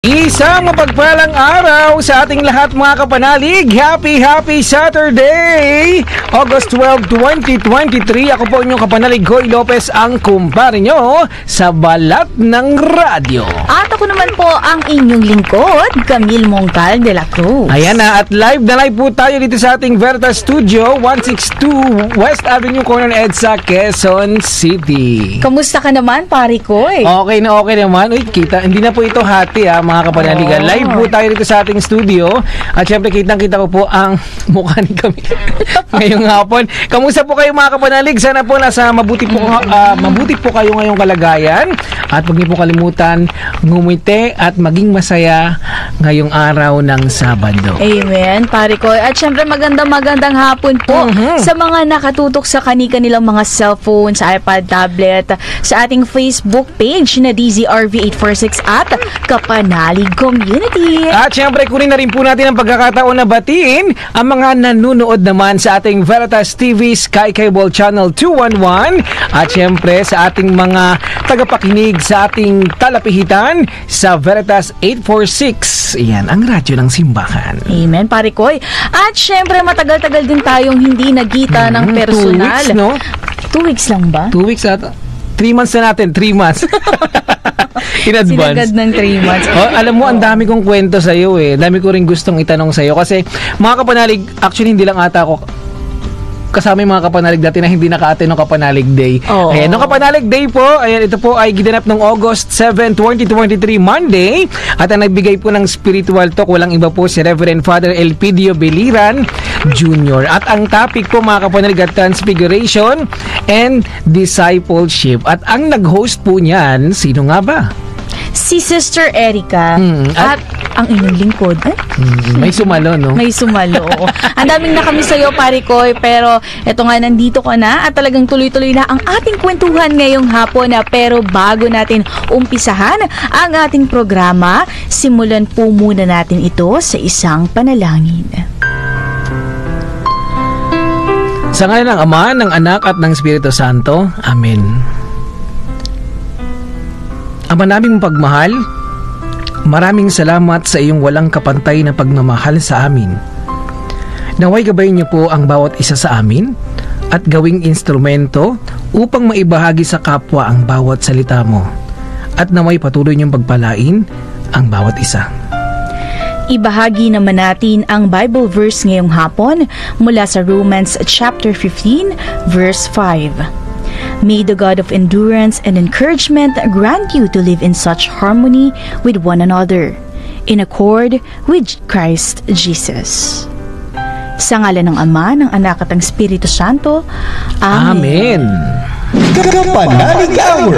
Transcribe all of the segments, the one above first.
Isang mapagpalang araw sa ating lahat mga kapanalig. Happy Saturday! August 12, 2023. Ako po inyong kapanalig, Goy Lopez, ang kumpare nyo sa balat ng radyo. At ako naman po ang inyong lingkod, Camille Mongcal de la Cruz. Ayan na, at live na live po tayo dito sa ating Veritas Studio, 162 West Avenue Corner EDSA, Quezon City. Kamusta ka naman, pare ko? Okay naman. Uy, kita, hindi na po ito hati mga kapanaligan. Live po tayo dito sa ating studio. At syempre, kitang-kita ko po ang mukha ni Camille ngayong hapon. Kamusta po kayo mga kapanalig? Sana po nasa mabuti po kayo ngayong kalagayan. At huwag niyo po kalimutan ngumiti at maging masaya ngayong araw ng Sabado. Amen, pare ko. At syempre, magandang hapon po sa mga nakatutok sa kanilang mga cellphone, sa iPad, tablet, sa ating Facebook page na DZRV846 at Kapanalig Community. At syempre, kunin na rin po natin ang pagkakataon na batiin ang mga nanonood naman sa ating Veritas TV Sky Cable Channel 211 at syempre sa ating mga tagapakinig sa ating talapihitan sa Veritas 846. Iyan, ang radyo ng simbahan. Amen, pare ko. At syempre, matagal-tagal din tayong hindi nagkita ng personal. 2 weeks, no? 2 weeks lang ba? 2 weeks ata. 3 months na natin, 3 months. In advance. Sinagad ng 3 months. Alam mo, ang dami kong kwento sa iyo eh. Dami ko rin gustong itanong sa iyo kasi mga kapanalig, actually hindi lang ata ako kasama yung mga kapanalig dati na hindi naka-attend ng Kapanalig Day. Oh. Ayan, ng Kapanalig Day po, ayan, ito po ay ginanap ng August 7, 2023, Monday. At ang nagbigay po ng spiritual talk, walang iba po si Reverend Father Elpidio Beliran Jr. At ang topic po mga kapanalig at Transfiguration and Discipleship. At ang nag-host po niyan, sino nga ba? Si Sister Erica at ang inyong lingkod. May sumalo, no? May sumalo, oo. Ang daming nakamiss sa'yo, pare ko, pero eto nga, nandito ka na at talagang tuloy-tuloy na ang ating kwentuhan ngayong hapon. Pero bago natin umpisahan ang ating programa, simulan po muna natin ito sa isang panalangin. Sa ngalan ng Ama, ng Anak at ng Espiritu Santo. Amen. Ama naming pagmahal, maraming salamat sa iyong walang kapantay na pagmamahal sa amin. Naway gabayin niyo po ang bawat isa sa amin at gawing instrumento upang maibahagi sa kapwa ang bawat salita mo. At naway patuloy niyong pagpalain ang bawat isa. Ibahagi naman natin ang Bible verse ngayong hapon mula sa Romans chapter 15 verse 5. May the God of endurance and encouragement grant you to live in such harmony with one another, in accord with Christ Jesus. Sa ngalan ng Ama, ng Anak at ng Espiritu Santo. Amen. Kapanalig Hour.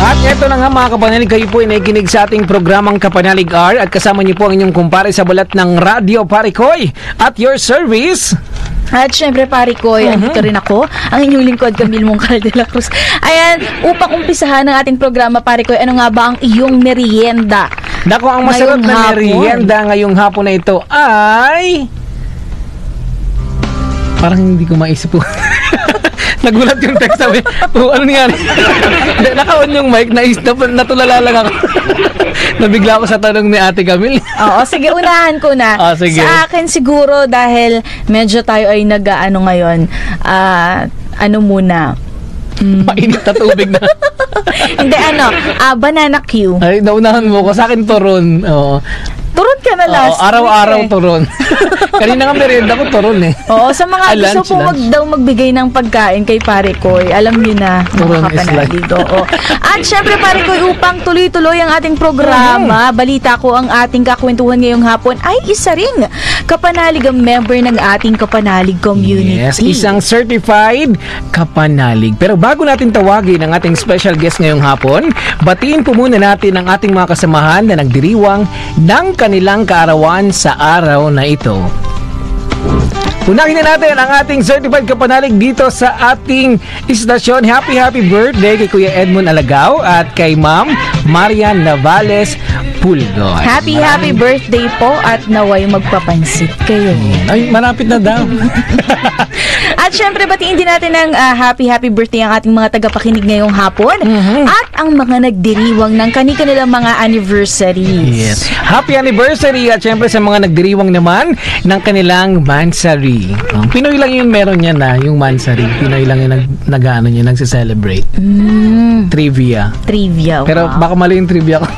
At eto na nga mga kapanalig, kayo po ay nakikinig sa ating programang Kapanalig Hour at kasama niyo po ang inyong kumpare sa balat ng radyo, Pare Koy, at your service. At syempre, pare ko, andito rin ako, ang inyong lingkod, Camille Mongcal de la Cruz. Ayan, upang umpisahan ng ating programa, pare ko, ano nga ba ang iyong merienda? Naku, ang masarap na merienda ngayong hapon na ito ay... Parang hindi ko maisip po. Nagulat yung text sabi, ano nangyari? Naka-on yung mic, natulala lang ako. Nabigla ako sa tanong ni Ate Camille. Oo, sige, unahan ko na. Sige. Sa akin siguro, dahil medyo tayo ay nag-ano ngayon, ano muna, mainit na tubig na. hindi, banana Q. Ay, naunahan mo ko. Sa akin, turon. Oo. Turon ka na last araw-araw week, turon. Kanina nga merienda ko turon eh. Oo, sa mga gusto po magbigay ng pagkain kay Pare Koy, alam niyo na, turon mga kapanalig. Oo. At syempre, Pare Koy, upang tuloy-tuloy ang ating programa, balita ko ang ating kakwentuhan ngayong hapon ay isa ring kapanalig ang member ng ating Kapanalig Community. Yes, isang certified kapanalig. Pero bago natin tawagin ang ating special guest ngayong hapon, batiin po muna natin ang ating mga kasamahan na nagdiriwang ng kanilang kaarawan sa araw na ito. Unahin na natin ang ating certified kapanalig dito sa ating istasyon. Happy birthday kay Kuya Edmond Alagao at kay Ma'am Marian Navales Pulgon. Happy birthday po at naway magpapansit kayo. Ay, malapit na daw. At At syempre, batiin din natin ng happy birthday ang ating mga tagapakinig ngayong hapon at ang mga nagdiriwang ng kanilang mga anniversaries. Yes. Happy anniversary at syempre sa mga nagdiriwang naman ng kanilang mansari. Pinoy lang yun meron yan yung mansari. Pinoy lang yung nagse-celebrate. Trivia. Pero Wow. baka mali yung trivia ko.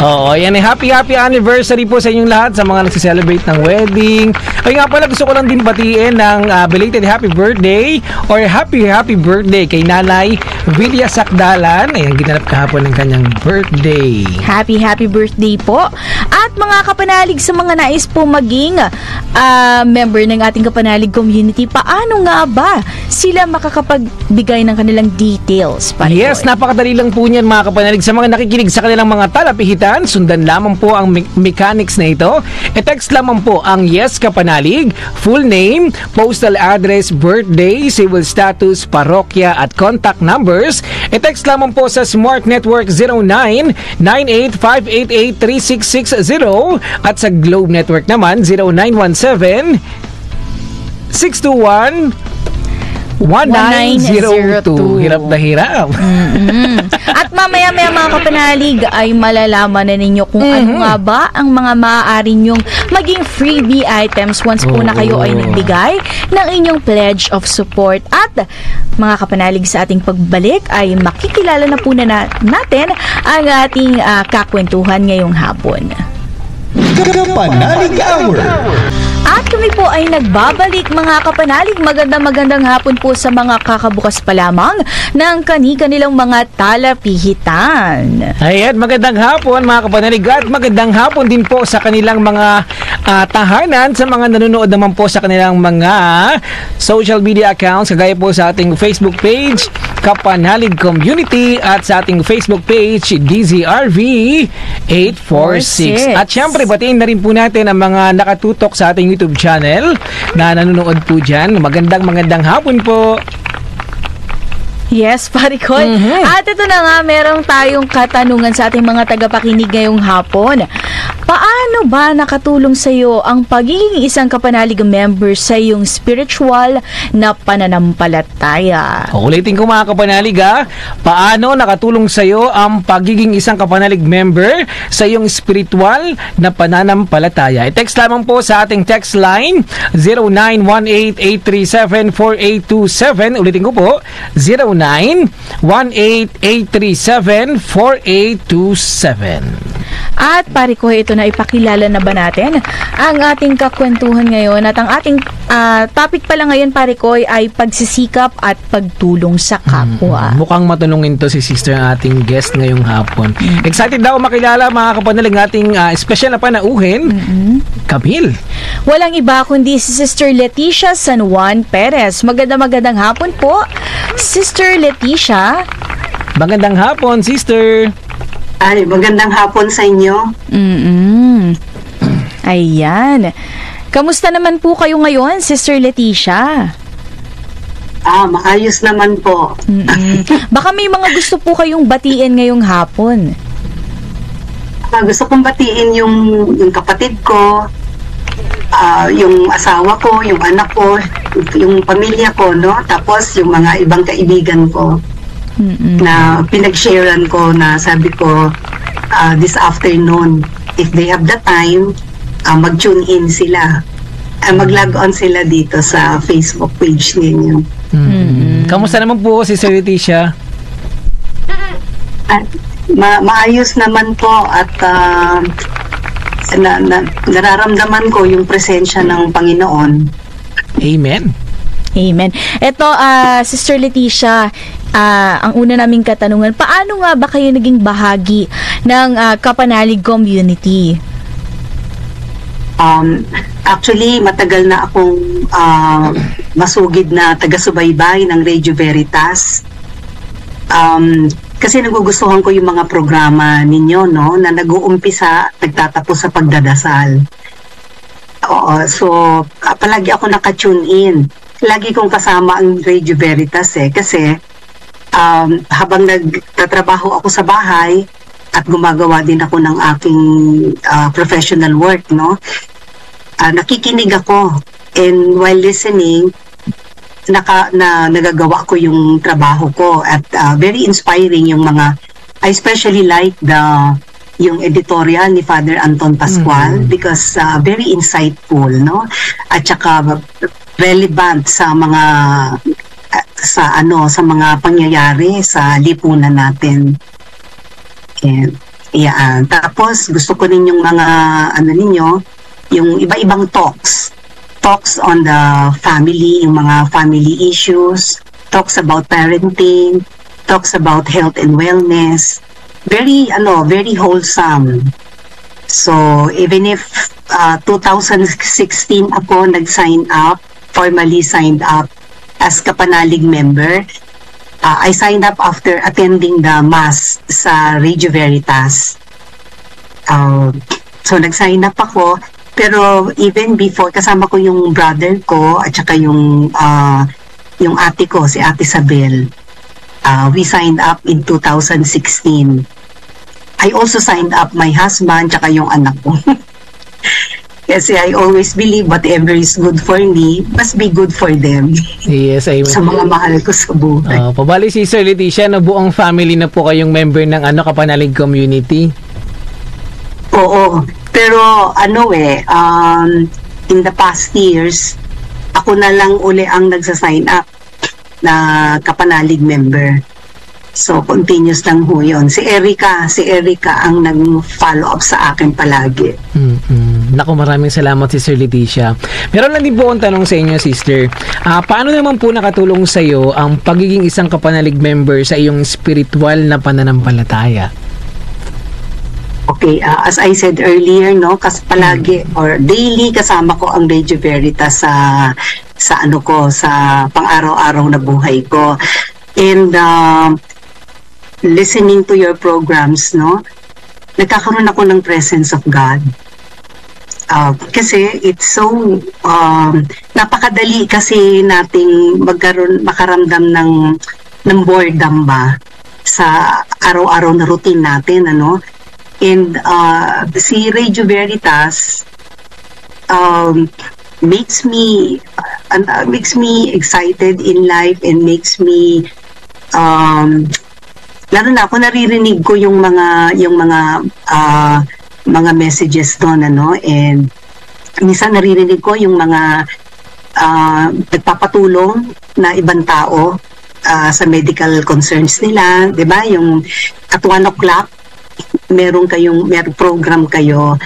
Oo, yan. Happy anniversary po sa inyong lahat sa mga nagse-celebrate ng wedding. Ay nga pala, gusto ko lang din batiin ng belated happy birthday or happy birthday kay Nanay Villa Sakdalan. Ayan, ginanap kahapon ng kanyang birthday. Happy birthday po. At mga kapanalig, sa mga nais po maging member ng ating kapanalig community, paano nga ba sila makakapagbigay ng kanilang details? Yes, napakadali lang po niyan mga kapanalig. Sa mga nakikinig sa kanilang mga talapihitan, sundan lamang po ang mechanics na ito. E-text lamang po ang Yes Kapanalig, full name, postal address, birthday, civil status, parokya at contact numbers. E-text lamang po sa Smart Network 0998-588-3660 at sa Globe Network naman 0917 621 1902. Hirap na hirap. At mamaya mga kapanalig ay malalaman na ninyo kung ano nga ba ang mga maaari nyong maging freebie items once po na kayo ay nagbigay ng inyong pledge of support. At mga kapanalig, sa ating pagbalik ay makikilala na po na natin ang ating kakwentuhan ngayong hapon. Kapanalig Hour. At kami po ay nagbabalik mga kapanalig. Magandang hapon po sa mga kakabukas pa lamang ng kanilang mga talapihitan. Ayan, magandang hapon mga kapanalig at magandang hapon din po sa kanilang mga tahanan, sa mga nanonood naman po sa kanilang mga social media accounts, kagaya po sa ating Facebook page Kapanalig Community at sa ating Facebook page DZRV 846. At syempre, batiin na rin po natin ang mga nakatutok sa ating YouTube channel na nanonood po dyan. Magandang hapon po. Yes, pare ko. At ito na nga, merong tayong katanungan sa ating mga tagapakinig ngayong hapon. Paano ba nakatulong sa iyo ang pagiging isang kapanalig member sa iyong spiritual na pananampalataya? Ulitin ko mga kapanalig paano nakatulong sa iyo ang pagiging isang kapanalig member sa iyong spiritual na pananampalataya? I-text lamang po sa ating text line 0918-837-4827. Ulitin ko po, 0918-837-4827. At pare ko, ito na, ipakilala na ba natin ang ating kakwentuhan ngayon? At ang ating topic pala ngayon, pare ko, ay pagsisikap at pagtulong sa kapwa. Mukhang matulungin to si sister ang ating guest ngayong hapon. Excited daw makilala mga kapanalig ating special na panauhin, Camille. Walang iba kundi si Sister Leticia San Juan Perez. Magandang hapon po, Sister Leticia. Magandang hapon, sister. Ay, magandang hapon sa inyo. Ayan. Kamusta naman po kayo ngayon, Sister Leticia? Maayos naman po. Baka may mga gusto po kayong batiin ngayong hapon. Gusto kong batiin yung kapatid ko, yung asawa ko, yung anak ko, yung pamilya ko, no? Tapos yung mga ibang kaibigan ko. Na pinag-sharean ko na sabi ko this afternoon, if they have the time, mag-tune in sila, mag-log on sila dito sa Facebook page ninyo. Kamusta naman po si Sister Leticia? Maayos naman po at nararamdaman ko yung presensya ng Panginoon. Amen. Ito, Sister Leticia, ang una naming katanungan, paano nga ba kayo naging bahagi ng Kapanalig Community? Actually, matagal na akong masugid na taga-subaybay ng Radio Veritas. Kasi nagugustuhan ko yung mga programa ninyo, no, na nag-uumpisa, nagtatapos sa pagdadasal. So, palagi ako naka-tune in. Lagi kong kasama ang Radio Veritas kasi habang nagtatrabaho ako sa bahay at gumagawa din ako ng aking professional work, no, nakikinig ako And while listening, nagagawa ko yung trabaho ko at very inspiring yung mga, I especially like yung editorial ni Father Anton Pascual because very insightful, no? At saka relevant sa mga sa mga pangyayari sa lipunan natin. And tapos gusto ko rin yung mga yung iba-ibang talks on the family, yung mga family issues, talks about parenting, talks about health and wellness. Very wholesome. So even if 2016 ako formally signed up as Kapanalig member, I signed up after attending the mass sa Radio Veritas. So nag-sign up ako, pero even before, kasama ko yung brother ko at saka yung ate ko, si Ate Isabel. We signed up in 2016. I also signed up my husband tsaka yung anak ko. Kasi I always believe whatever is good for me must be good for them. Yes, amen. Sa mga mahal ko sa buhay. Pabali si Sir Leticia, na buong family na po kayong member ng Kapanalig community? Oo. Pero in the past years, ako na lang uli ang nagsa-sign up na Kapanalig member. So, continuous lang ho yun. Si Erica ang nag-follow up sa akin palagi. Naku, maraming salamat si Sir Leticia. Meron lang din po akong tanong sa inyo, sister. Paano naman po nakatulong sa iyo ang pagiging isang Kapanalig member sa iyong spiritual na pananampalataya? Okay, as I said earlier, no, kasi palagi or daily kasama ko ang Radio Veritas sa pang-araw-araw na buhay ko. And listening to your programs, no, nagkakaroon ako ng presence of God. Kasi it's so napakadali kasi nating makaramdam ng boredom ba sa araw-araw na routine natin, and si Radio Veritas makes me excited in life and makes me lalo na ako naririnig ko yung mga messages doon, and minsan naririnig ko yung mga nagpapatulong na ibang tao sa medical concerns nila, 'di ba? Yung at 1 o'clock meron program kayo,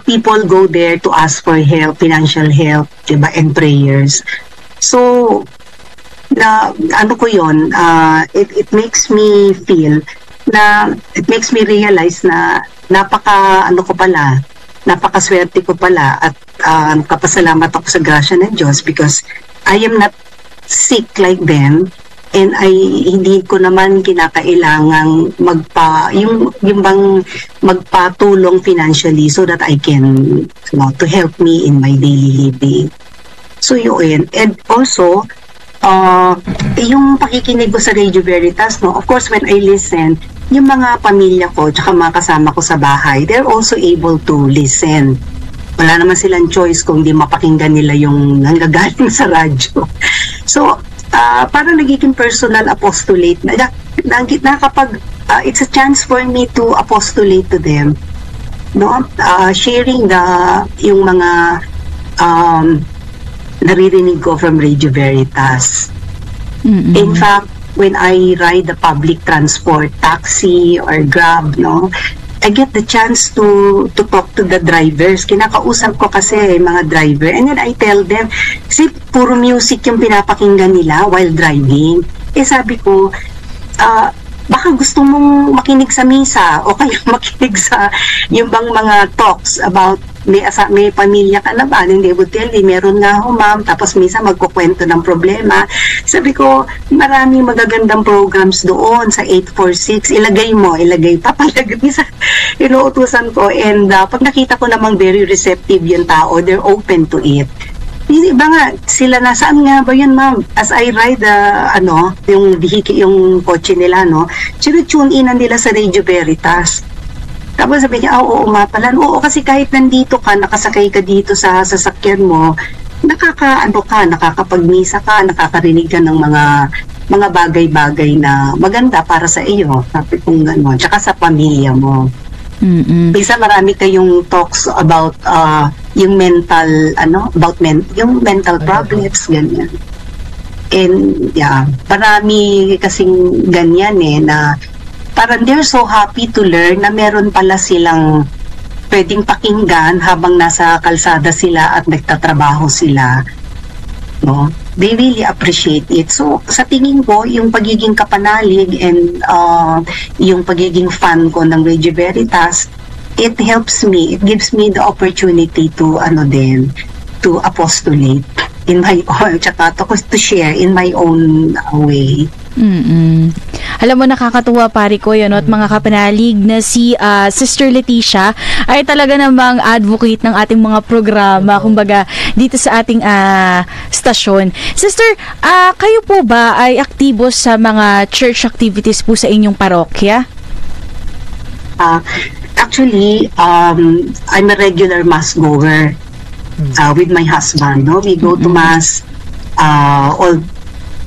people go there to ask for help, financial help, 'di ba, and prayers. So it makes me feel it makes me realize na napakaswerte ko pala at kapasalamat ako sa grasya ng Diyos because I am not sick like them, and hindi ko naman kinakailangang magpatulong financially so that I can to help me in my daily living. So yun, and also yung pakikinig ko sa Radio Veritas, of course when I listen, yung mga pamilya ko tsaka mga kasama ko sa bahay, they're also able to listen. Wala naman silang choice kung di mapakinggan nila yung nanggagaling sa radyo. So parang nagiging personal apostolate na kapag it's a chance for me to apostolate to them, sharing yung mga naririnig ko from Radio Veritas. In fact, when I ride the public transport, taxi or Grab, I get the chance to talk to the drivers. Kinakausap ko kasi mga driver, and then I tell them, kasi puro music yung pinapakinggan nila while driving. Sabi ko, baka gusto mong makinig sa misa o kaya makinig sa yung bang mga talks about may pamilya ka na ba? And they would tell me, meron nga ho ma'am, tapos misa magkukwento ng problema. Sabi ko, maraming magagandang programs doon sa 846, papalagay misa, inuutusan ko, and pag nakita ko namang very receptive yung tao, they're open to it. Yung iba nga, sila na, saan nga ba yun ma'am? As I ride yung kotse nila, tune in nila sa Radio Veritas. Tapos sabi niya, oo nga pala. Oo, kasi kahit nandito ka, nakasakay ka dito sa sasakyan mo, nakakapagmisa ka, nakakarinig ka ng mga bagay-bagay na maganda para sa iyo, sabi kong gano'n, tsaka sa pamilya mo. Bisa marami kayong talks about yung mental yung mental problems, ganyan. And yeah, marami kasing ganyan na parang they're so happy to learn na meron pala silang pwedeng pakinggan habang nasa kalsada sila at nagtatrabaho sila, no? They really appreciate it. So sa tingin ko, yung pagiging kapanalig and yung pagiging fan ko ng Radio Veritas, it helps me, it gives me the opportunity to to apostolate in my own, tsaka to share in my own way. Alam mo, nakakatuwa pare ko yun, at mga kapanalig na si Sister Leticia ay talaga namang advocate ng ating mga programa, kumbaga dito sa ating stasyon. Sister, kayo po ba ay aktibo sa mga church activities po sa inyong parokya? Actually, I'm a regular mass goer with my husband. No? We go to mass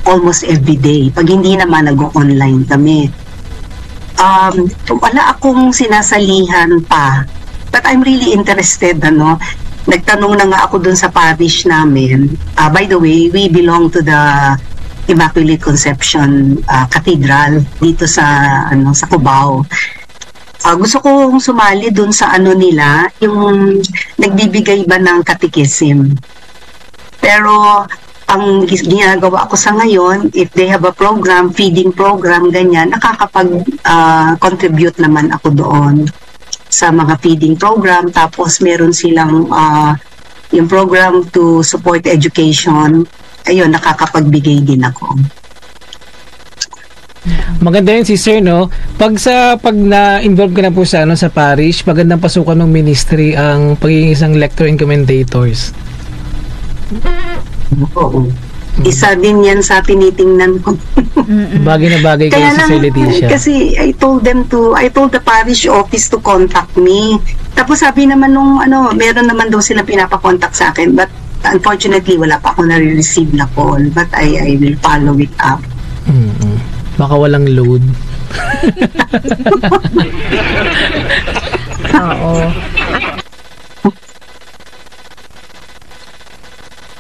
almost every day. Pag hindi naman, nag-online kami. Wala akong sinasalihan pa. But I'm really interested, Nagtanong na nga ako dun sa parish namin. By the way, we belong to the Immaculate Conception Cathedral dito sa Cubao. Gusto kong sumali dun sa nila, yung nagbibigay ba ng catechism. Pero ang ginagawa ko sa ngayon, if they have a program, feeding program, ganyan, nakakapag-contribute naman ako doon sa mga feeding program. Tapos meron silang yung program to support education. Ayun, nakakapagbigay din ako. Maganda yun, sister, no? Pag na-involve ka na po sa parish, magandang pasukan ng ministry ang pagiging isang lector and commentators. Oo. Isa din yan sa tinitingnan ko. Bagay na bagay kayo sa Leticia. Kasi I told the parish office to contact me. Tapos sabi naman nung meron naman daw sila pinapakontak sa akin, but unfortunately wala pa ako na-receive na call, but I will follow it up. Baka walang load. Oo.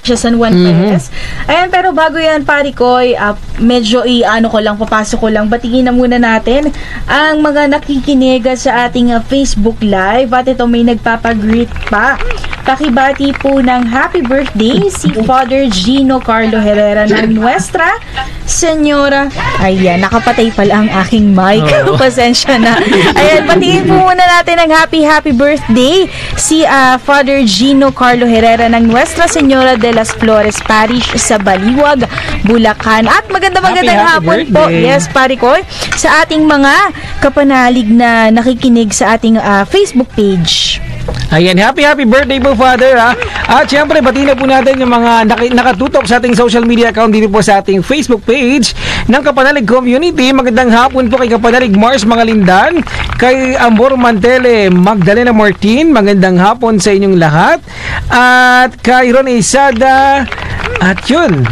San Juan Perez. Ayan, pero bago yan, pari ko, medyo papasok ko lang, batingin na muna natin ang mga nakikinig sa ating Facebook Live, at ito may nagpapagreet pa. Pakibati po ng happy birthday si Father Gino Carlo Herrera ng Nuestra Senyora. Ayan, nakapatay pala ang aking mic. Pasensya na. Ayan, batingin po muna natin ang happy birthday si Father Gino Carlo Herrera ng Nuestra Senyora de Las Flores Parish sa Baliwag, Bulacan. At magandang hapon po. Yes, pari ko, sa ating mga kapanalig na nakikinig sa ating Facebook page. Ayan, happy birthday po, Father, ha? At syempre, batiin na po natin yung mga nakatutok sa ating social media account dito po sa ating Facebook page ng Kapanalig Community. Magandang hapon po kay Kapanalig Mars Mangalindan, kay Amor Mantele, Magdalena Martin, magandang hapon sa inyong lahat. At kay Ron Isada, at yun.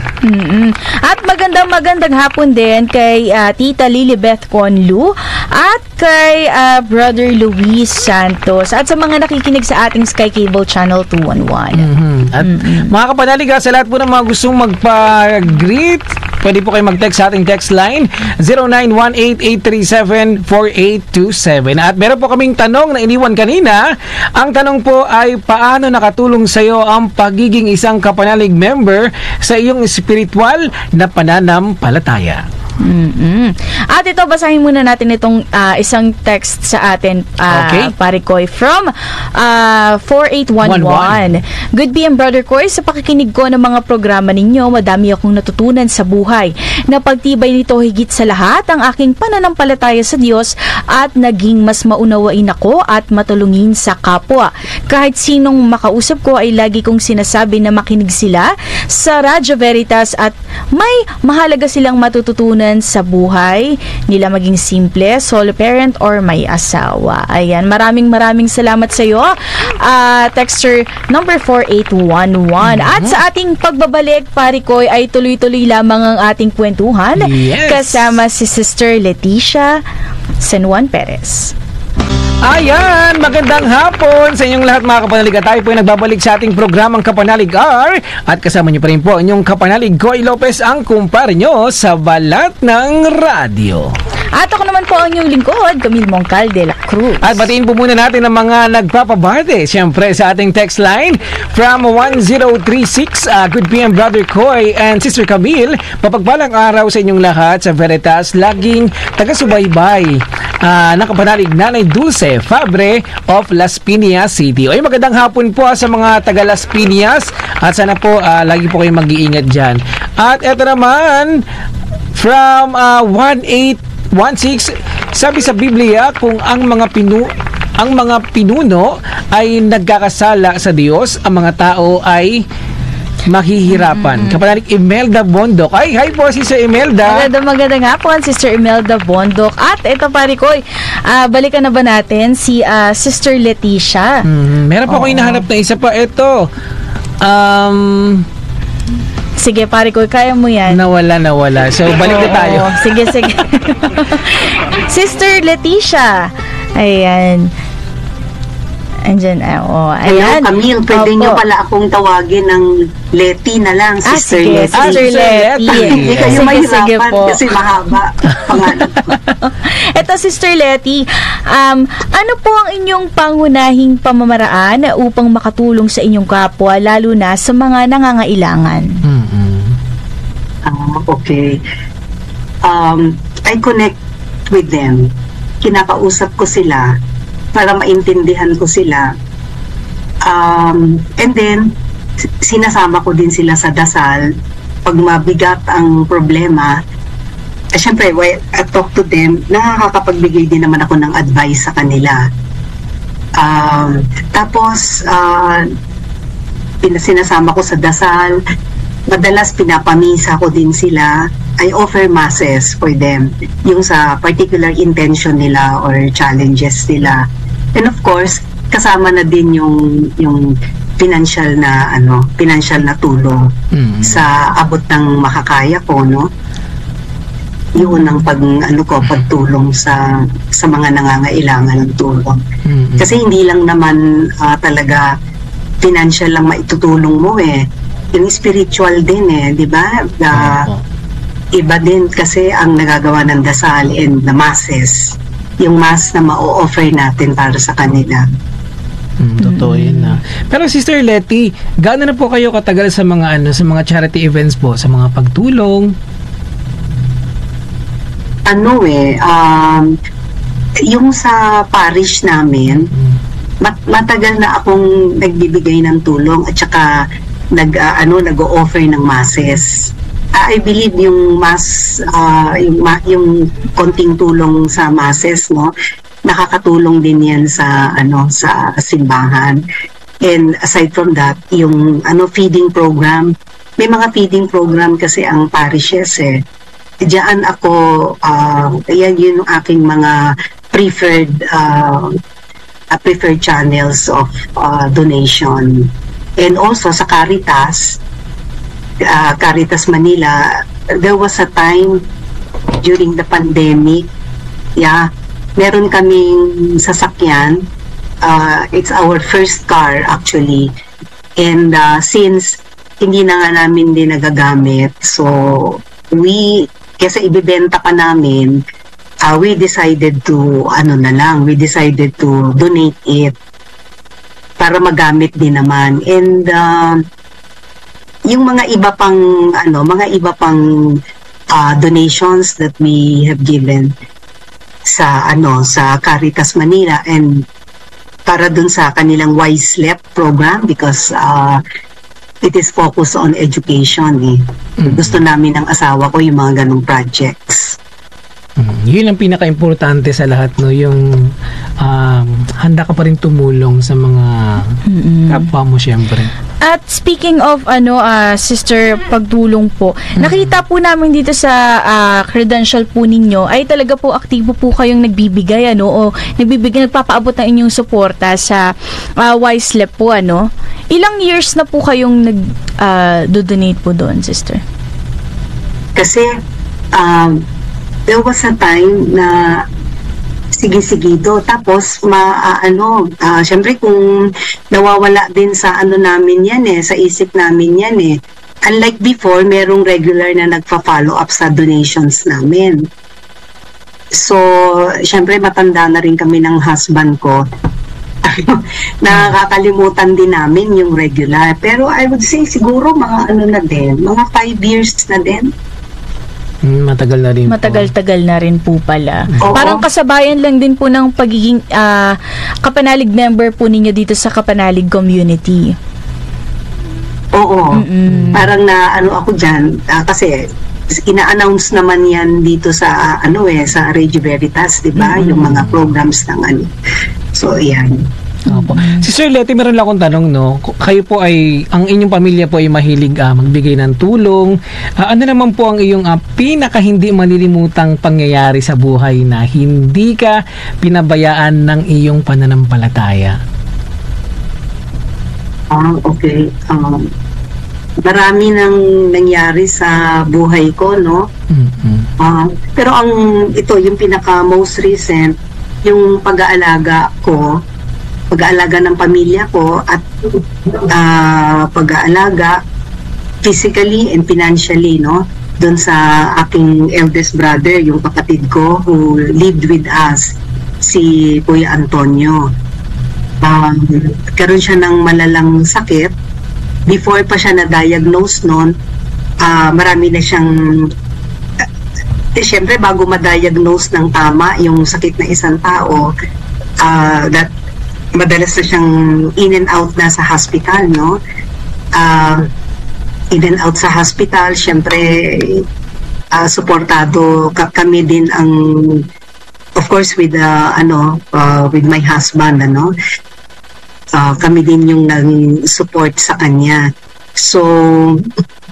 At magandang hapon din kay Tita Lilibeth Conlu at kay Brother Luis Santos at sa mga nakikinig sa ating Sky Cable Channel 211. At mga kapanalig, sa lahat po ng mga gustong magpa-greet, pwede po kayo mag-text sa ating text line 0918-837-4827. At meron po kaming tanong na iniwan kanina. Ang tanong po ay, paano nakatulong sa iyo ang pagiging isang kapanalig member sa iyong spiritual na pananampalataya? At ito, basahin muna natin itong isang text sa atin, pare Koy, from 4811. Good PM, Brother Koy, sa pakikinig ko ng mga programa ninyo, madami akong natutunan sa buhay. Napagtibay nito higit sa lahat ang aking pananampalataya sa Diyos at naging mas maunawain ako at matulungin sa kapwa. Kahit sinong makausap ko ay lagi kong sinasabi na makinig sila sa Radio Veritas at may mahalaga silang matututunan tutugunan sa buhay nila, maging simple, solo parent or may asawa. Ayan, maraming salamat sa iyo. Texter number 4811. At sa ating pagbabalik, Parikoy, ay tuloy-tuloy lamang ang ating kwentuhan. Yes. Kasama si Sister Leticia San Juan Perez. Ayan, magandang hapon sa inyong lahat mga kapanalig. At tayo po ay nagbabalik sa ating programang Kapanalig R. At kasama niyo pa rin po inyong kapanalig Koy Lopez, ang kumpare nyo sa balat ng radyo. At ako naman po ang inyong lingkod, Camille Mongcal de la Cruz. At batiin po muna natin ang mga nagpapabate, siyempre sa ating text line from 1036. Good PM Brother Koy and Sister Camille. Mapagpalang araw sa inyong lahat sa Veritas. Laging taga-subaybay ng kapanalig Nanay Dulce Fabre of Las Piñas City. Ay, magandang hapon po sa mga taga Las Piñas at sana po lagi po kayong mag-iingat dyan. At eto naman from 1816, sabi sa Biblia, kung ang mga pinuno ay nagkakasala sa Diyos, ang mga tao ay mahihirapan. Kapanalig Imelda Bondok. Ay, hi po, Sister Imelda. Magandang hapon, Sister Imelda Bondok. At ito, Parikoy, balikan na ba natin si Sister Leticia? Meron pa ako hinahanap na isa pa. Ito. Sige, Parikoy, kaya mo yan. Nawala. So, balik na tayo. Sige. Sister Leticia. Ayan. Andyan, Hello, ayan. Camille, pwede nyo pala akong tawagin ng Leti na lang, Sister sige, Leti. Sister Leti. Hindi kayo Sige mahirapan po. kasi mahaba pangalan ko. Ito, Sister Leti, ano po ang inyong pangunahing pamamaraan upang makatulong sa inyong kapwa, lalo na sa mga nangangailangan? Okay. I connect with them. Kinakausap ko sila para maintindihan ko sila. And then, sinasama ko din sila sa dasal. Pag mabigat ang problema, syempre, when I talk to them, nakakapagbigay din naman ako ng advice sa kanila. Tapos, sinasama ko sa dasal. Madalas pinapamisa ko din sila. I offer masses for them, yung sa particular intention nila or challenges nila. And of course, kasama na din yung financial na tulong sa abot ng makakaya ko, no? Yun ang pagtulong sa mga nangangailangan ng tulong. Kasi hindi lang naman talaga financial lang maitutulong mo yung spiritual din di ba? Iba din kasi ang nagagawa ng dasal and the masses, yung mass na ma-offer natin para sa kanila. Totoo yun na. Pero Sister Leti, gaano na po kayo katagal sa mga charity events po, sa mga pagtulong? Yung sa parish namin, matagal na akong nagbibigay ng tulong at saka nag-o-offer ng masses. I believe yung yung konting tulong sa masses, no, nakakatulong din yan sa simbahan. And aside from that, yung feeding program, may mga feeding program kasi ang parishes Diyan ako, yan yung aking mga preferred channels of donation. And also sa Caritas Manila, there was a time during the pandemic, meron kaming sasakyan. It's our first car actually. And since hindi na nga namin din nagagamit, so kasi ibibenta pa namin, we decided to donate it para magamit din naman. And yung mga iba pang donations that we have given sa Caritas Manila and para dun sa kanilang Wise Left program, because it is focused on education. Gusto namin ng asawa ko yung mga ganong projects. Yun ang pinaka-importante sa lahat, no, yung handa ka pa rin tumulong sa mga kapwa mo, syempre. At speaking of sister, pagtulong po, nakita po namin dito sa credential po ninyo ay talaga po aktibo po kayong nagbibigay o nagpapaabot ng inyong suporta sa Wisely po Ilang years na po kayong do-donate po doon, sister? Kasi there was a time na sige-sigido. Tapos, syempre kung nawawala din sa namin yan sa isip namin yan Unlike before, merong regular na nagpa-follow up sa donations namin. So, syempre matanda na rin kami ng husband ko. Nakakalimutan din namin yung regular. Pero I would say siguro mga mga 5 years na din. Matagal na rin Matagal-tagal na rin po pala. Oo. Parang kasabayan lang din po ng pagiging kapanalig member po ninyo dito sa kapanalig community. Oo. Parang na ako dyan, kasi ina-announce naman yan dito sa sa Radio Veritas, di ba? Yung mga programs ng So, yan. Opo. Sister Letty, meron lang akong tanong, kayo po ang inyong pamilya po ay mahilig magbigay ng tulong. Ano naman po ang iyong pinaka hindi malilimutang pangyayari sa buhay na hindi ka pinabayaan ng iyong pananampalataya? Okay. Marami nang nangyari sa buhay ko, pero yung pinaka most recent, yung pag-aalaga ng pamilya ko at pag-aalaga physically and financially doon sa aking eldest brother, yung kapatid ko who lived with us, si Kuya Antonio. Karoon siya ng malalang sakit. Before pa siya na-diagnose noon, marami na siyang siyempre bago ma-diagnose ng tama yung sakit na isang tao, that madalas na siyang in and out na sa hospital, in and out sa hospital. Siyempre suportado kami din of course with my husband, kami din yung nag-support sa kanya. So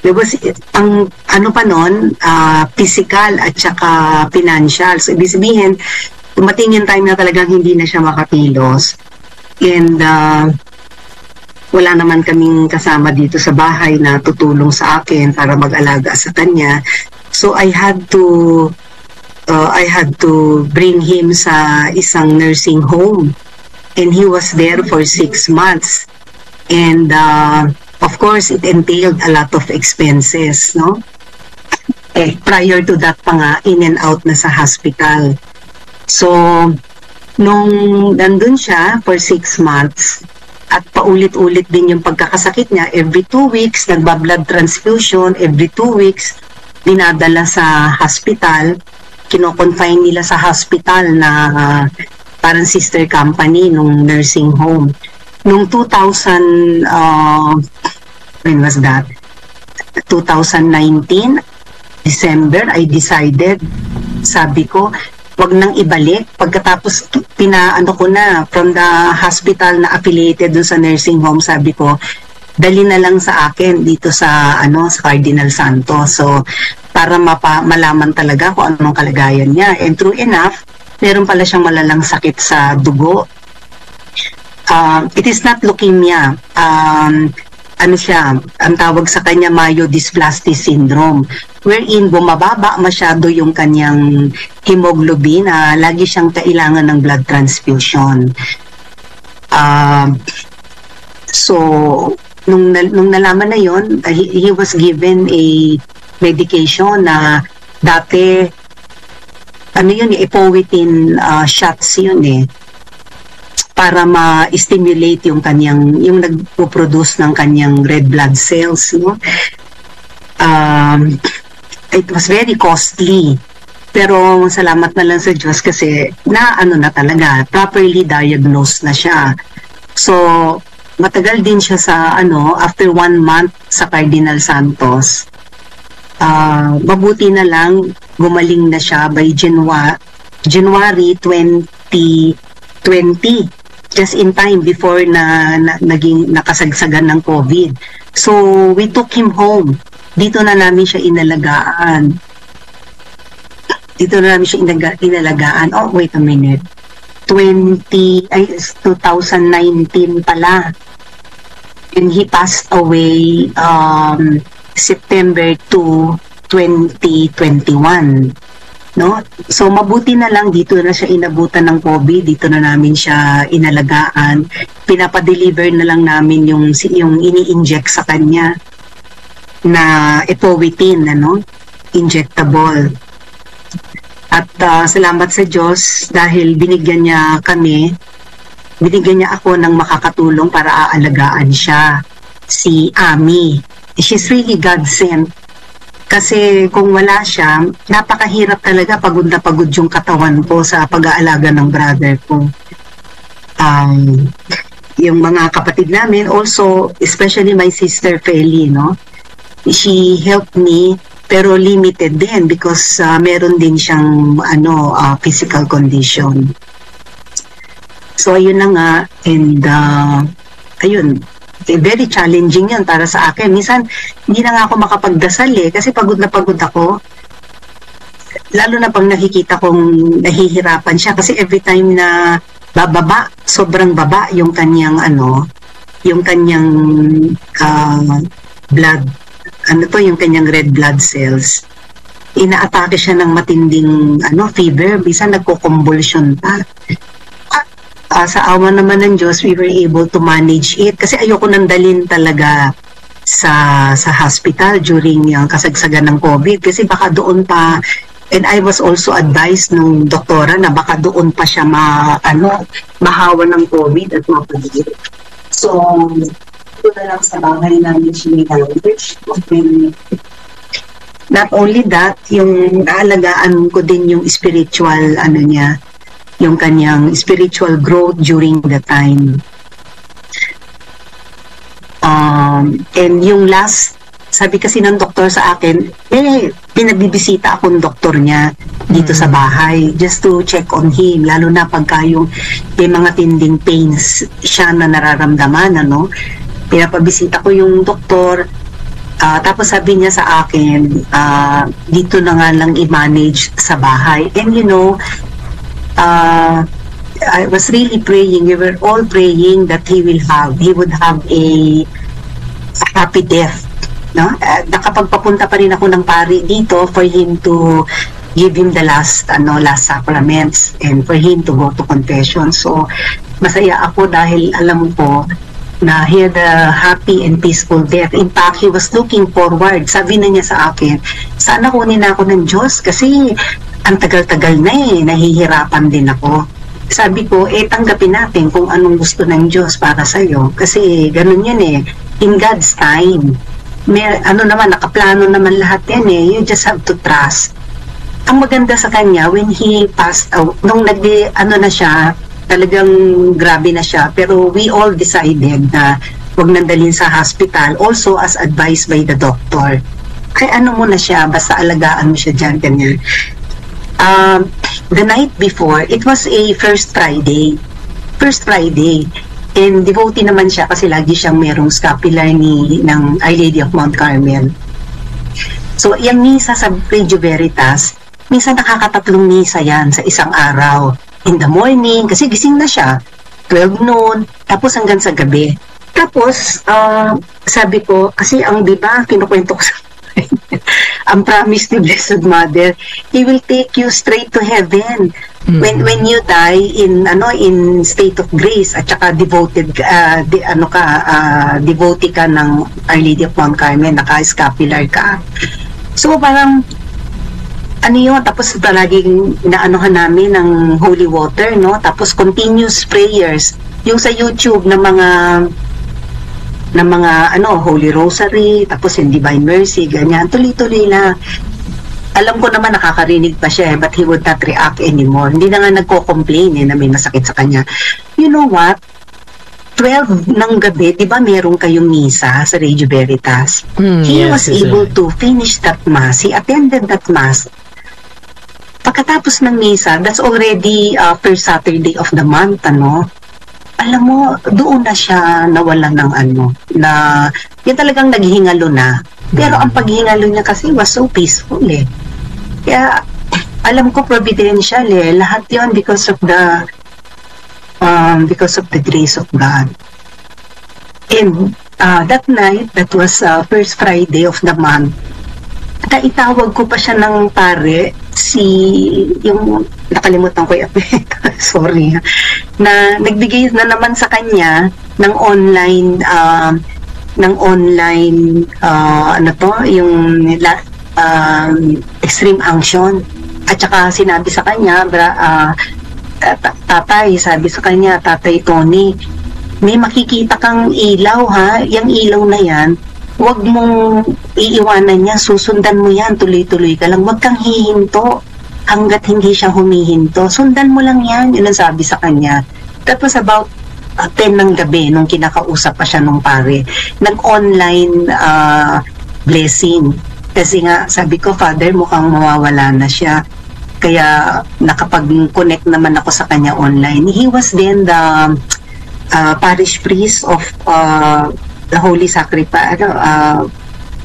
there was ang pa noon, physical at saka financial. So ibig sabihin, dumating yung time na talagang hindi na siya makakilos. And wala naman kaming kasama dito sa bahay na tutulong sa akin para mag-alaga sa kanya. So I had to bring him sa isang nursing home, and he was there for 6 months. And of course, it entailed a lot of expenses, prior to that pa nga, in and out na sa hospital. So nung nandun siya for 6 months at paulit-ulit din yung pagkakasakit niya, every 2 weeks nagba-blood transfusion, every 2 weeks dinadala sa hospital, kino-confine nila sa hospital na parang sister company nung nursing home. Nung 2000 when was that? 2019 December, I decided, sabi ko, wag nang ibalik. Pagkatapos pinaano ko na from the hospital na affiliated dun sa nursing home, sabi ko, dali na lang sa akin dito sa sa Cardinal Santos. So para malaman talaga kung anong kalagayan niya. And true enough, meron pala siyang malalang sakit sa dugo. It is not leukemia. Ang tawag sa kanya myelodysplastic syndrome, wherein bumababa masyado yung kanyang hemoglobin, lagi siyang kailangan ng blood transfusion. So nung nalaman na yon, he was given a medication na dati Epoetin shots yun para ma-stimulate yung nagpo-produce ng kanyang red blood cells, It was very costly, pero salamat na lang sa Diyos kasi na talaga properly diagnosed na siya. So matagal din siya sa after 1 month sa Cardinal Santos, mabuti na lang gumaling na siya by January 2020. just in time before na naging nakasagsagan ng COVID. So, we took him home. Dito na namin siya inalagaan. Oh, wait a minute. 2019 pala. And he passed away September 2, 2021. No? So mabuti na lang dito na siya inabutan ng COVID, dito na namin siya inalagaan. Pinapadeliver na lang namin yung ini-inject sa kanya na Epoetin, injectable. At salamat sa Diyos dahil binigyan niya ako ng makakatulong para aalagaan siya, si Ami. She's really God-sent. Kasi kung wala siya, napakahirap talaga, pagod na pagod yung katawan ko sa pag-aalaga ng brother ko. Yung mga kapatid namin, also, especially my sister Feli, she helped me, pero limited din because meron din siyang physical condition. So ayun na nga, and ayun, very challenging yun para sa akin. Minsan, hindi na nga ako makapagdasal kasi pagod na pagod ako. Lalo na pag nakikita kong nahihirapan siya kasi every time na bababa, sobrang baba yung kanyang blood, yung kanyang red blood cells. Inaatake siya ng matinding fever, minsan nagko-convulsion pa. Sa awa naman ng Diyos, we were able to manage it kasi ayoko nang dalhin talaga sa hospital during yung kasagsagan ng COVID kasi baka doon pa, and I was also advised nung doktora na baka doon pa siya mahawa ng COVID at mapagod. So, ito na lang sa bahay namin siya ni-language. Not only that, yung aalagaan ko din yung spiritual niya, yung kanyang spiritual growth during the time. And yung last, sabi kasi ng doktor sa akin, pinagbibisita akong doktor niya dito sa bahay just to check on him, lalo na pagka yung may mga tinding pains siya na nararamdaman, pinapabisita ko yung doktor. Tapos sabi niya sa akin, dito na nga lang i-manage sa bahay. And I was really praying, we were all praying that he would have a happy death. Nakapagpapunta pa rin ako ng pari dito for him to give him the last sacraments and for him to go to confession. So masaya ako dahil alam ko na he had a happy and peaceful death. In fact, he was looking forward. Sabi na niya sa akin, sana kunin ako ng Diyos kasi ang tagal-tagal na nahihirapan din ako. Sabi ko, tanggapin natin kung anong gusto ng Diyos para sa'yo. Kasi ganun yan in God's time. Nakaplano naman lahat yan You just have to trust. Ang maganda sa kanya, when he passed out, nung na siya, talagang grabe na siya. Pero we all decided na huwag nandalhin sa hospital, also as advised by the doctor. Kaya muna siya, basta alagaan mo siya dyan, ganyan. The night before, it was a First Friday, and devotee naman siya kasi lagi siyang merong scapular ng Our Lady of Mount Carmel. So, yung misa sa Radio Veritas, minsan nakakatatlong misa yan sa isang araw. In the morning, kasi gising na siya, 12 noon, tapos hanggang sa gabi. Tapos, sabi ko, kasi kinukwento ko sa ang promise ni Blessed Mother, He will take you straight to heaven. When you die in state of grace at saka devotee ka ng Our Lady of Mount Carmel, naka-scapular ka. So parang tapos palaging inaanuhan namin ng holy water, tapos continuous prayers, yung sa YouTube na mga Holy Rosary, tapos yung Divine Mercy, ganyan, tuloy-tuloy na. Alam ko naman nakakarinig pa siya but he would not react anymore. Hindi na nga nagko-complain na may masakit sa kanya. You know what? 12 ng gabi, di ba meron kayong misa sa Radio Veritas? He was able to finish that mass. He attended that mass. Pagkatapos ng misa, that's already first Saturday of the month, alam mo, doon na siya nawala ng na yun talagang naghihingalo na. Pero ang paghingalo niya kasi was so peaceful eh. Kaya, alam ko providential eh. Lahat yun because of the grace of God. And that night, that was first Friday of the month, itawag ko pa siya ng pare, yung nakalimutan ko yung sorry, na nagbigay na naman sa kanya ng online yung extreme unction. At saka sinabi sa kanya, tatay, sabi sa kanya, Tatay Tony, may makikita kang ilaw ha, yung ilaw na yan, huwag mong iiwanan yan, susundan mo yan, tuloy-tuloy ka lang, huwag kang hihinto hanggat hindi siya humihinto, sundan mo lang yan, yun ang sabi sa kanya. That was about 10 ng gabi nung kinakausap pa siya nung pare, nag-online blessing, kasi nga sabi ko, Father, mukhang mawawala na siya, kaya nakapag-connect naman ako sa kanya online. He was then the parish priest of the Holy Sacrifice,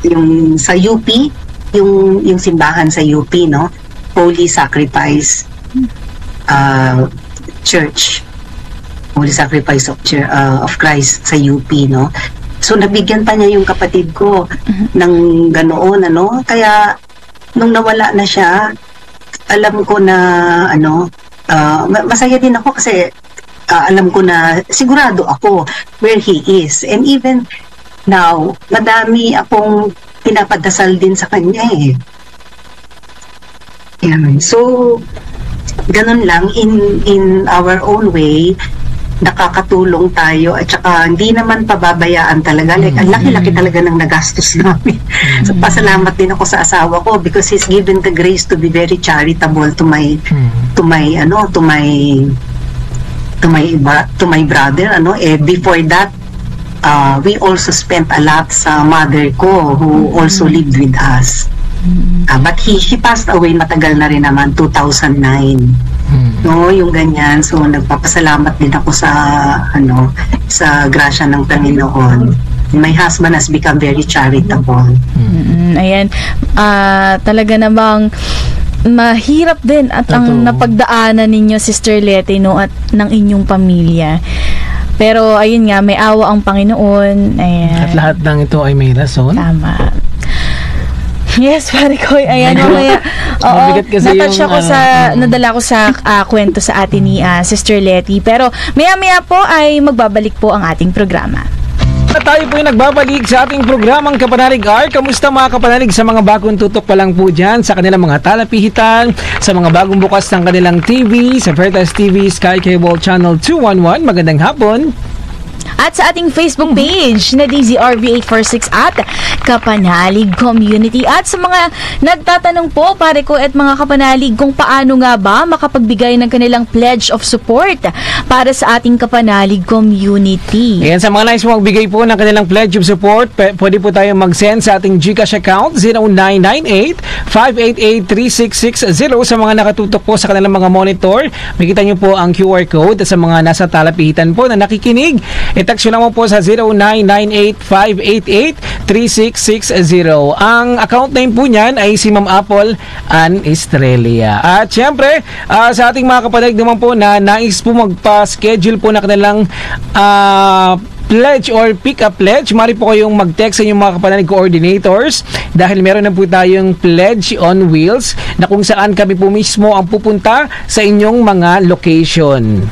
yung sa UP, yung simbahan sa UP, no? Holy Sacrifice Church, Holy Sacrifice of Christ sa UP, no? So nabigyan pa niya yung kapatid ko ng ganoon, kaya nung nawala na siya, alam ko na masaya din ako kasi alam ko na sigurado ako where he is. And even now, madami akong pinapadasal din sa kanya eh. Yan. So, ganun lang, in our own way, nakakatulong tayo at saka hindi naman pababayaan talaga. Like, ang laki-laki talaga ng nagastos namin. So, pasalamat din ako sa asawa ko because he's given the grace to be very charitable to my brother, before that we also spent a lot sa mother ko who also lived with us, but he passed away matagal na rin naman, 2009, no, yung ganyan. So nagpapasalamat din ako sa grasya ng Panginoon. My husband has become very charitable. Ayan, talaga namang mahirap din at ang napagdaanan ninyo, Sister Leti, no, at ng inyong pamilya. Pero ayun nga, may awa ang Panginoon. Ayan. At lahat ng ito ay may rason. Tama. Yes, pare ko. Ayan, mamaya. Mabigat kasi natouch ako nadala ko sa kwento sa atin ni Sister Leti. Pero maya-maya po ay magbabalik po ang ating programa. Tayo po yung nagbabalik sa ating programang Kapanalig R. Kamusta mga kapanalig sa mga bagong tutok pa lang po dyan, sa kanilang mga talapihitan, sa mga bagong bukas ng kanilang TV, sa Veritas TV, Sky Cable Channel 211. Magandang hapon. At sa ating Facebook page na DZRV846 at Kapanalig Community. At sa mga nagtatanong po, pare ko at mga kapanalig, kung paano nga ba makapagbigay ng kanilang pledge of support para sa ating Kapanalig Community. Ayan, sa mga nais magbigay po ng kanilang pledge of support, pwede po tayo mag-send sa ating GCash account 0998-588-3660. Sa mga nakatutok po sa kanilang mga monitor, makita nyo po ang QR code. At sa mga nasa talapihitan po na nakikinig, i-text nyo naman po sa 0998-588-3660. Ang account name po niyan ay si Ma'am Apple Ann Estrella. At syempre, sa ating mga kapanalig naman po na nais po magpa-schedule po na kanilang pledge or pick-up pledge, mari po kayong mag-text sa inyong mga kapanalig coordinators dahil meron na po tayong pledge on wheels na kung saan kami po mismo ang pupunta sa inyong mga location.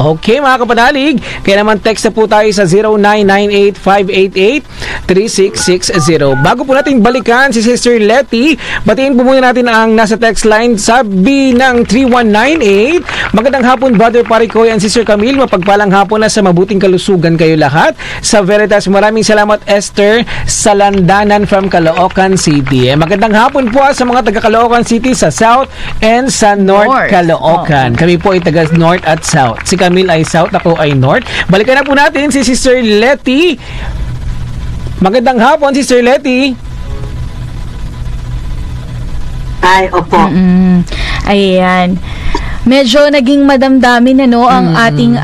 Okay mga kapanalig, kaya naman text na po tayo sa 0998-588-3660. Bago po natin balikan si Sister Leti, batiin po muna natin ang nasa text line. Sabi ng 3198, magandang hapon Brother Paricoy and Sister Camille, mapagpalang hapon na sa mabuting kalusugan kayo lahat. Sa Veritas, maraming salamat Esther Salandanan from Caloocan City. Magandang hapon po sa mga taga Caloocan City sa South and sa North Caloocan. Kami po ay taga North at South. Si Camille ay South, ako ay North. Balikan na po natin si Sister Leti. Magandang hapon, Sister Leti. Ay, opo. Ayan. Medyo naging madamdamin ang ating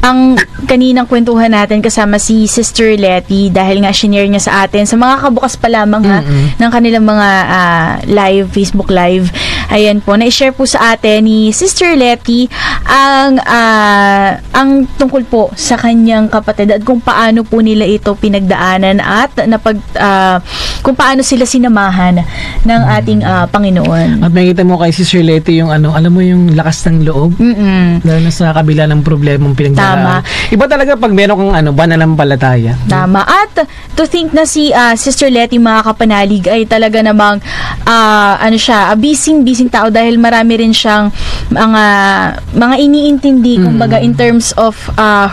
ang kaninang kwentuhan natin kasama si Sister Letty, dahil nga shinare niya sa atin sa mga kabukas pa lamang ng kanilang mga live, Facebook live. Ayan po, na-share po sa atin ni Sister Letty ang tungkol po sa kanyang kapatid at kung paano po nila ito pinagdaanan at kung paano sila sinamahan ng ating Panginoon. At makikita mo kay Sister Letty yung alam mo yung lakas ng loob. Dahil na sa kabila ng problemang pinagdaanan. Tama. Iba talaga pag meron kang pananampalataya. Tama. At to think na si Sister Letty, mga kapanalig, ay talaga namang busy tao dahil marami rin siyang mga iniintindi kumbaga in terms of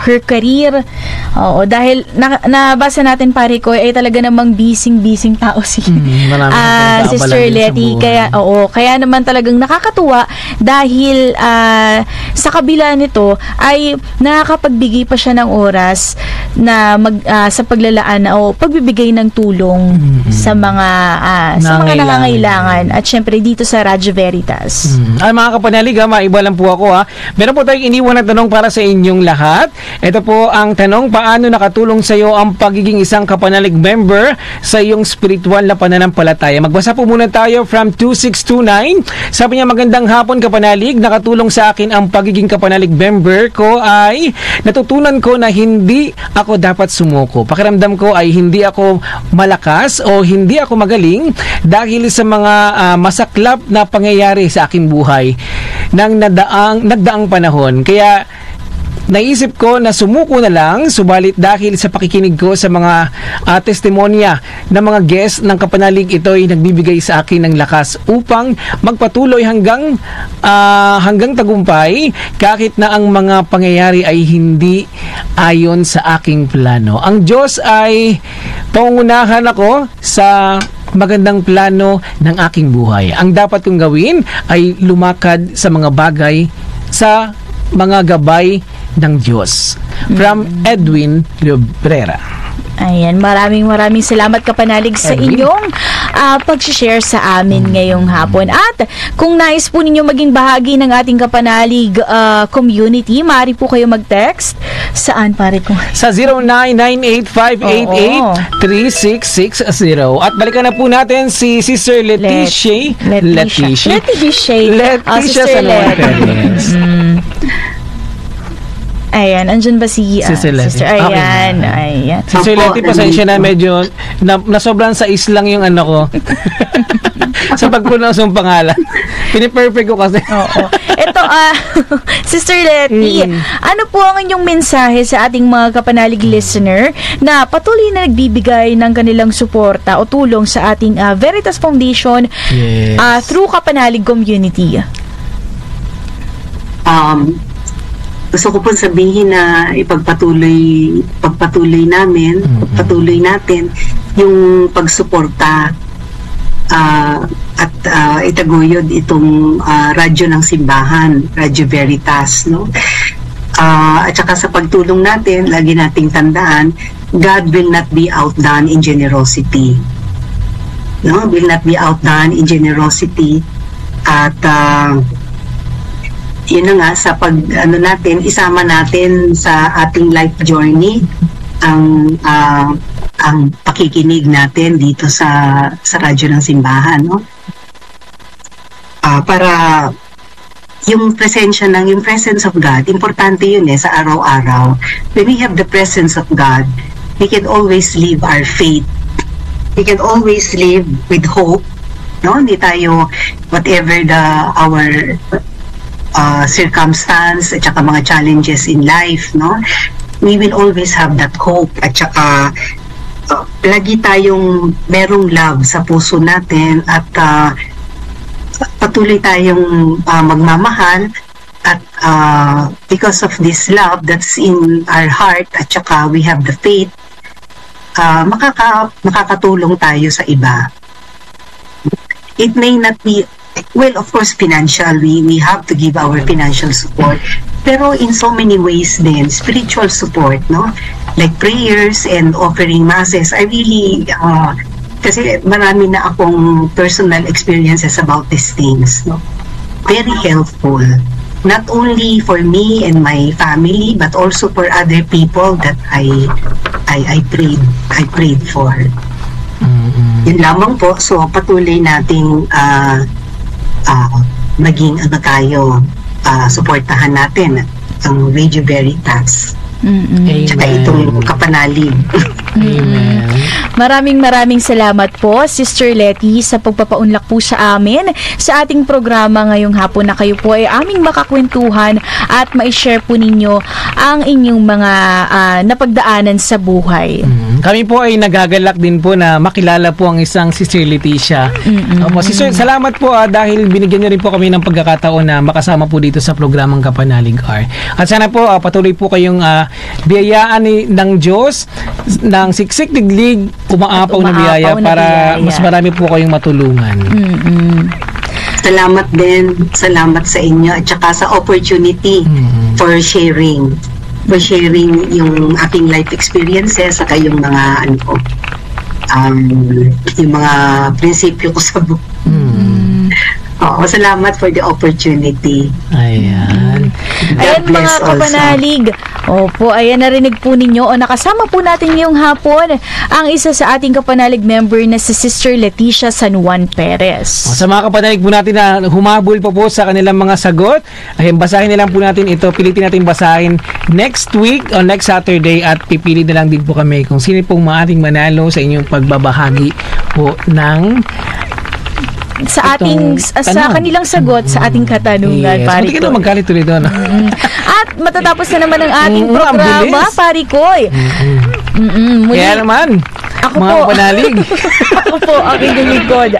her career. Oo, dahil nabasa natin, pare ko, ay talaga namang busy tao si Sister Letty. Kaya naman talagang nakakatuwa dahil sa kabila nito ay nakakapagbigay pa siya ng oras na sa paglalaan o pagbibigay ng tulong sa mga nangangailangan, at syempre dito sa Radyo Veritas. Ay, mga kapanalig, maiba lang po ako. Meron po tayong iniwan na tanong para sa inyong lahat. Ito po ang tanong: paano nakatulong sa iyo ang pagiging isang kapanalig member sa iyong spiritual na pananampalataya? Magbasa po muna tayo from 2629. Sabi niya, magandang hapon kapanalig. Nakatulong sa akin ang pagiging kapanalig member ko ay natutunan ko na hindi ako dapat sumuko. Pakiramdam ko ay hindi ako malakas o hindi ako magaling dahil sa mga masaklap na pangyayari sa aking buhay ng nagdaang panahon. Kaya naisip ko na sumuko na lang, subalit dahil sa pakikinig ko sa mga testimonya ng mga guest ng kapanalig, ito ay nagbibigay sa akin ng lakas upang magpatuloy hanggang tagumpay kahit na ang mga pangyayari ay hindi ayon sa aking plano. Ang Diyos ay pangunahan ako sa magandang plano ng aking buhay. Ang dapat kong gawin ay lumakad sa mga bagay sa mga gabay ng Diyos. From Edwin Lubrera. Ayan, maraming salamat kapanalig sa inyong pag-share sa amin ngayong hapon. At kung nais po ninyo maging bahagi ng ating kapanalig community, maaari po kayo mag-text. Saan, pare ko? Sa 0998-588-3660. At balikan na po natin si Sister Leticia. Leticia San Juan. Ayan, andyan ba si Sister Sister? Ayan, ayan. Sister Letty, pasensya na, medyo nasobrang sa islang yung ko. Sa pag-pronounce ng pangalan. Piniperfect ko kasi. Oo. Ito, Sister Letty, ano po ang inyong mensahe sa ating mga kapanalig listener na patuloy na nagbibigay ng kanilang suporta o tulong sa ating Veritas Foundation through kapanalig community? Gusto ko po sabihin na pagpatuloy natin yung pagsuporta at itaguyod itong radyo ng simbahan, Radyo Veritas, no? At saka sa pagtulong natin, lagi nating tandaan, God will not be outdone in generosity. No? Will not be outdone in generosity. At yun na nga, sa isama natin sa ating life journey ang pakikinig natin dito sa radyo ng simbahan, no? Para yung presence of God, importante yun sa araw-araw. When we have the presence of God, we can always live our faith. We can always live with hope, no? Hindi tayo, whatever our circumstance at saka mga challenges in life, no? We will always have that hope at saka lagi tayong merong love sa puso natin at patuloy tayong magmamahal at because of this love that's in our heart at saka we have the faith, makakatulong tayo sa iba. It may not be, well, of course, financially, we have to give our financial support. Pero in so many ways din, spiritual support, no? Like prayers and offering masses. I really, kasi marami na akong personal experiences about these things, no? Very helpful. not only for me and my family, but also for other people that I prayed for. Yun lamang po. So patuloy nating maging suportahan natin ang Radio Veritas. Tsaka itong kapanalig. Amen. Maraming salamat po, Sister Letty, sa pagpapaunlak po sa amin sa ating programa ngayong hapon na kayo po ay aming makakwentuhan at ma-share po ninyo ang inyong mga napagdaanan sa buhay. Kami po ay nagagalak din po na makilala po ang isang Sister Leticia. Opo, Sister, salamat po dahil binigyan niyo rin po kami ng pagkakataon na makasama po dito sa programang Kapanalig R. At sana po patuloy po kayong biyayaan ng Diyos ng siksik diglig umaapaw na biyaya para mas marami po kayong matulungan. Salamat din. Salamat sa inyo at saka sa opportunity for sharing yung aking life experiences saka yung mga yung mga prinsipyo ko sa buhay. Salamat for the opportunity. Ayan. Ayan mga kapanalig. Opo, ayan, narinig po ninyo o nakasama po natin ngayong hapon ang isa sa ating kapanalig member na si Sister Leticia San Juan Perez. Sa mga kapanalig po natin na humabol pa po sa kanilang mga sagot, ayan, basahin na lang po natin ito. Pilitin natin basahin next week o next Saturday at pipili na lang din po kami kung sino pong maating manalo sa inyong pagbabahagi po ng sa kanilang sagot sa ating katanungan, yes. Pari Buti ka Koy. na magkalit ulit doon. At matatapos na naman ang ating programa, Pari Koy. Kaya naman, ako mga po, kapanalig. ako po, ang inyong lingkod.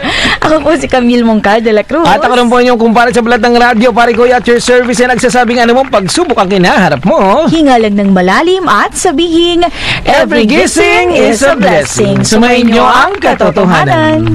Ako po si Camille Moncada de la Cruz. At ako rin po inyong kumpare sa balat ng radyo, Pari Koy, at your service ay nagsasabing anumang pagsubok ang kinaharap mo. Hinga lang ng malalim at sabihin, Every gising is a blessing. Sumayin niyo ang katotohanan.